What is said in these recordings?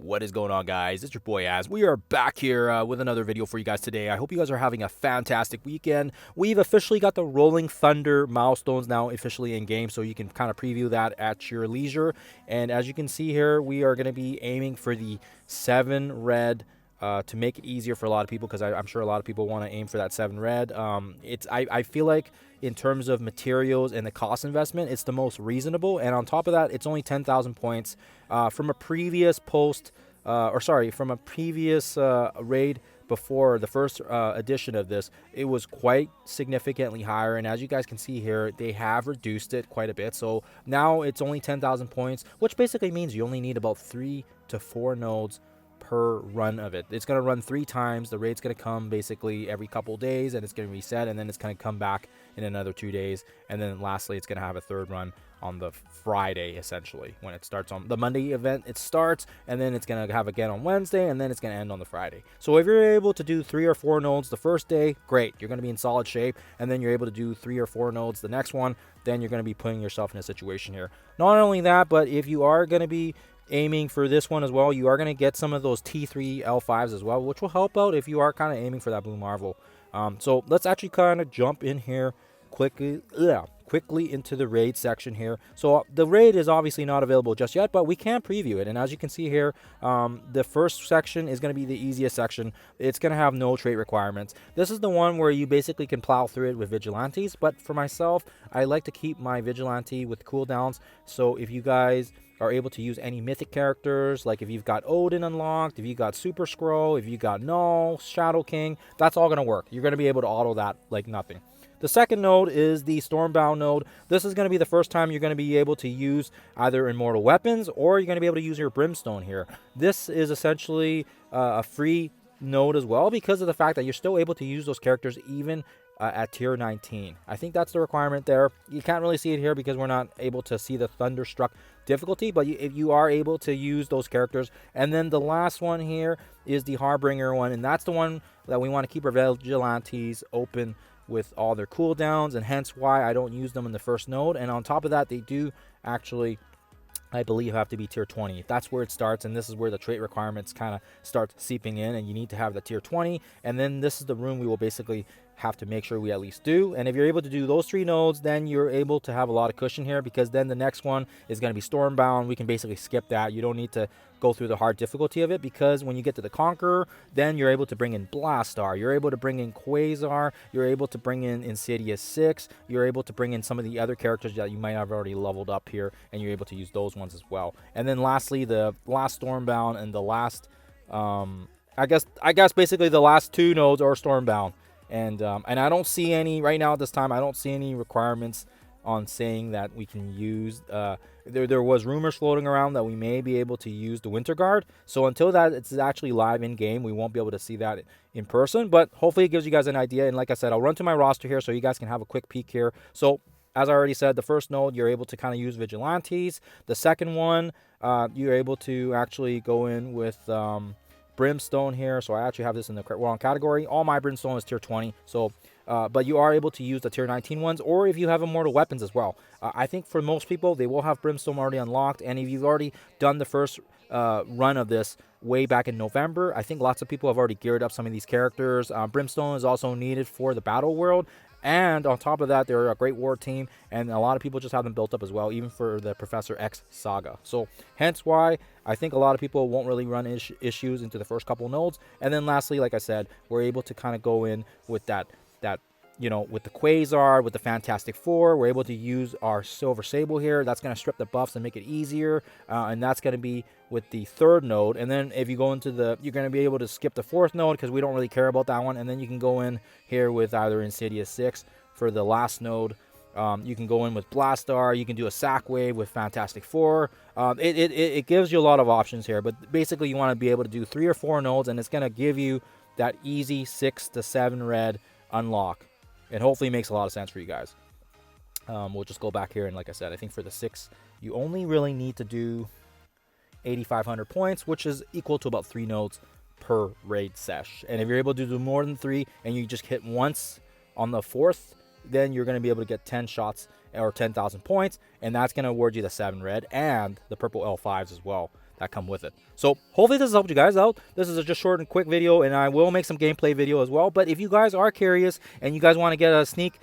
What is going on, guys? It's your boy Az. We are back here with another video for you guys today. I hope you guys are having a fantastic weekend. We've officially got the Rolling Thunder milestones now officially in game, so you can kind of preview that at your leisure. And as you can see here, we are going to be aiming for the 7 red to make it easier for a lot of people, because I'm sure a lot of people want to aim for that 7 red. I feel like in terms of materials and the cost investment, it's the most reasonable. And on top of that, it's only 10,000 points. From a previous from a previous raid before the first edition of this, it was quite significantly higher. And as you guys can see here, they have reduced it quite a bit. So now it's only 10,000 points, which basically means you only need about 3 to 4 nodes per run of it. It's going to run 3 times. The raid's going to come basically every couple days, and it's going to reset, and then it's going to come back in another 2 days, and then lastly it's going to have a third run on the Friday, essentially, when it starts on the Monday event. It starts, and then it's going to have again on Wednesday, and then it's going to end on the Friday. So if you're able to do 3 or 4 nodes the first day, great, you're going to be in solid shape. And then you're able to do 3 or 4 nodes the next one, then you're going to be putting yourself in a situation here. Not only that, but if you are going to be aiming for this one as well, you are going to get some of those T3 L5s as well, which will help out if you are kind of aiming for that Blue Marvel. So let's actually kind of jump in here quickly into the raid section here. So the raid is obviously not available just yet, but we can preview it. And as you can see here, the first section is going to be the easiest section. It's going to have no trait requirements. This is the one where you basically can plow through it with vigilantes, but for myself, I like to keep my vigilante with cooldowns. So if you guys are able to use any mythic characters, like if you've got Odin unlocked, if you got Super Scroll, if you got Null, Shadow King, that's all going to work. You're going to be able to auto that like nothing. The second node is the Stormbound node. This is going to be the first time you're going to be able to use either Immortal Weapons, or you're going to be able to use your Brimstone here. This is essentially a free node as well, because of the fact that you're still able to use those characters even at tier 19. I think that's the requirement there. You can't really see it here because we're not able to see the Thunderstruck difficulty, but if you are able to use those characters. And then the last one here is the Harbinger one, and that's the one that we want to keep our vigilantes open with all their cooldowns, and hence why I don't use them in the first node. And on top of that, they do actually, I believe, have to be tier 20. That's where it starts, and this is where the trait requirements kind of start seeping in, and you need to have the tier 20. And then this is the room we will basically have to make sure we at least do. And if you're able to do those 3 nodes, then you're able to have a lot of cushion here, because then the next one is going to be Stormbound. We can basically skip that. You don't need to go through the hard difficulty of it, because when you get to the Conqueror, then you're able to bring in Blastar, you're able to bring in Quasar, you're able to bring in Insidious 6, you're able to bring in some of the other characters that you might have already leveled up here, and you're able to use those ones as well. And then lastly, the last Stormbound and the last I guess basically the last 2 nodes are Stormbound. And I don't see any right now at this time. I don't see any requirements on saying that we can use. There was rumors floating around that we may be able to use the Winter Guard. So until that it's actually live in game, we won't be able to see that in person. But hopefully it gives you guys an idea. And like I said, I'll run to my roster here so you guys can have a quick peek here. So as I already said, the first node, you're able to kind of use vigilantes. The second one, you're able to actually go in with Brimstone here. So I actually have this in the wrong category. All my Brimstone is tier 20. So but you are able to use the tier 19 ones, or if you have Immortal Weapons as well. I think for most people, they will have Brimstone already unlocked. And if you've already done the first run of this way back in November, I think lots of people have already geared up some of these characters. Brimstone is also needed for the battle world. And on top of that, they're a great war team, and a lot of people just have them built up as well, even for the Professor X saga. So hence why I think a lot of people won't really run issues into the first couple nodes. And then lastly, like I said, we're able to kind of go in with that with the Quasar, with the Fantastic Four. We're able to use our Silver Sable here. That's going to strip the buffs and make it easier. And that's going to be with the 3rd node. And then if you go into you're going to be able to skip the 4th node, because we don't really care about that one. And then you can go in here with either Insidious 6 for the last node. You can go in with Blastar. You can do a sack wave with Fantastic Four. It gives you a lot of options here. But basically, you want to be able to do 3 or 4 nodes, and it's going to give you that easy 6 to 7 red unlock. It hopefully makes a lot of sense for you guys. We'll just go back here, and like I said, I think for the 6, you only really need to do 8,500 points, which is equal to about 3 nodes per raid sesh. And if you're able to do more than 3, and you just hit once on the 4th, then you're going to be able to get 10 shots or 10,000 points, and that's going to award you the 7 red and the purple L5s as well. that come with it. So hopefully this has helped you guys out. This is a just short and quick video, and I will make some gameplay video as well. But if you guys are curious and you guys want to get a sneak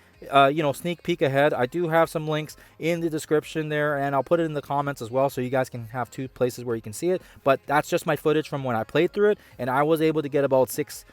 peek ahead, I do have some links in the description there, and I'll put it in the comments as well, so you guys can have 2 places where you can see it. But that's just my footage from when I played through it, and I was able to get about 6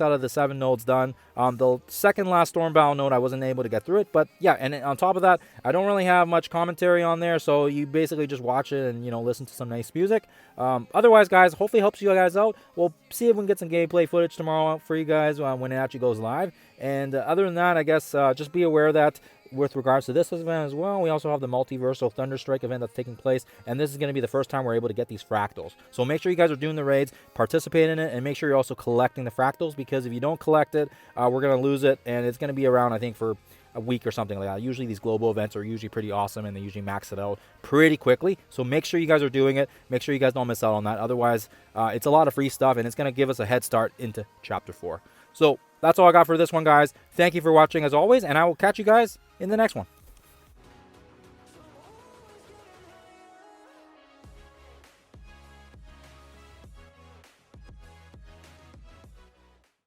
out of the 7 nodes done. The second last Stormbound node, I wasn't able to get through it, but yeah. And on top of that, I don't really have much commentary on there, so you basically just watch it and listen to some nice music. Otherwise, guys, hopefully helps you guys out. We'll see if we can get some gameplay footage tomorrow for you guys when it actually goes live. And other than that, I guess just be aware that with regards to this event as well, we also have the Multiversal ThunderStrike event that's taking place, and this is going to be the first time we're able to get these fractals. So make sure you guys are doing the raids, participate in it, and make sure you're also collecting the fractals, because if you don't collect it, we're going to lose it, and it's going to be around, I think, for a week or something like that. Usually these global events are usually pretty awesome, and they usually max it out pretty quickly. So make sure you guys are doing it. Make sure you guys don't miss out on that. Otherwise, it's a lot of free stuff, and it's going to give us a head start into Chapter 4. So that's all I got for this one, guys. Thank you for watching as always, and I will catch you guys in the next one.